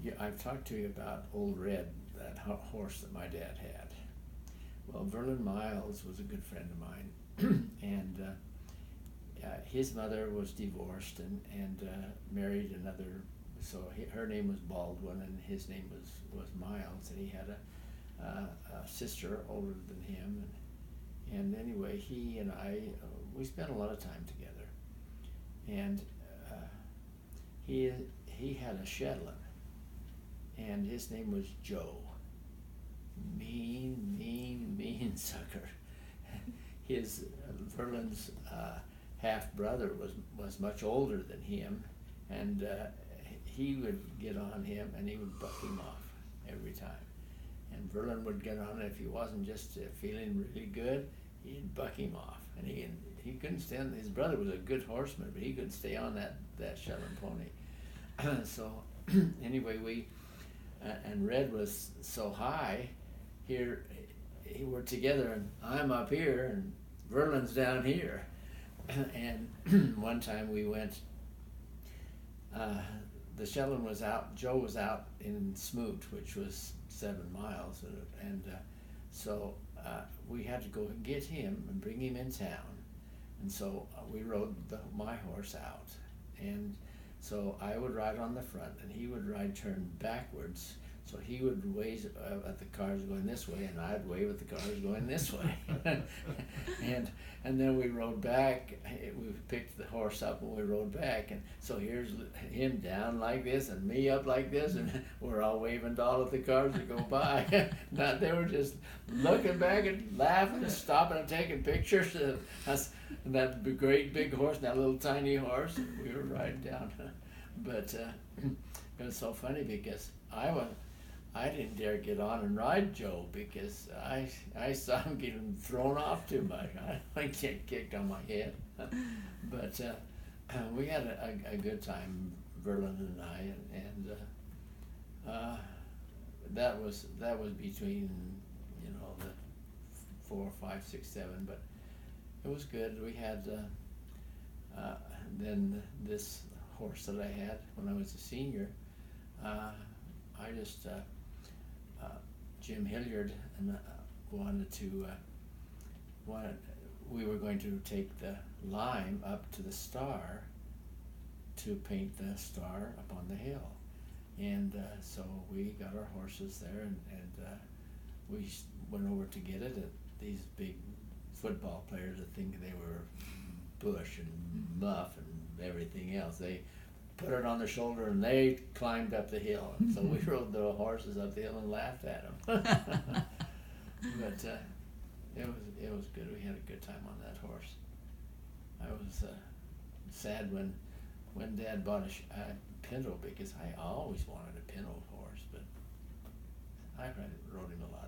Yeah, I've talked to you about Old Red, that horse that my dad had. Well, Verlin Miles was a good friend of mine, and his mother was divorced and married another. So her name was Baldwin, and his name was Miles, and he had a sister older than him, and anyway, he and I we spent a lot of time together, and he he had a Shetland, and his name was Joe. Mean sucker. His Verlin's half brother was much older than him, and he would get on him and he would buck him off every time. And Verlin would get on it if he wasn't just feeling really good, he'd buck him off. And he couldn't stand. His brother was a good horseman, but he couldn't stay on that Shetland pony. So anyway, we and Red was so high. Here, we're together, and I'm up here, and Verlin's down here. And one time we went. The Shetland was out. Joe was out in Smoot, which was 7 miles, and so we had to go and get him and bring him in town. And so we rode my horse out, and so I would ride on the front, and he would ride turned backwards. So he would wave at the cars going this way, and I'd wave at the cars going this way. and then we rode back. We picked the horse up and we rode back. And so here's him down like this and me up like this, and we're all waving to all of the cars that go by. Now, they were just looking back and laughing and stopping and taking pictures of us and that great big horse and that little tiny horse. And we were riding down. But it was so funny because I didn't dare get on and ride Joe because I saw him getting thrown off too much. I get kicked on my head. But we had a good time, Verlin and I, and that was between the 4, 5, 6, 7. But it was good. We had then this horse that I had when I was a senior. I just Jim Hilliard and we were going to take the Lime up to the Star to paint the Star up on the hill, and so we got our horses there, and we went over to get it. These big football players that think they were Bush and Muff and everything else, they put it on their shoulder and they climbed up the hill. And so we rode the horses up the hill and laughed at them. But it was good. We had a good time on that horse. I was sad when Dad bought a Pinto because I always wanted a Pinto horse, but I rode him a lot.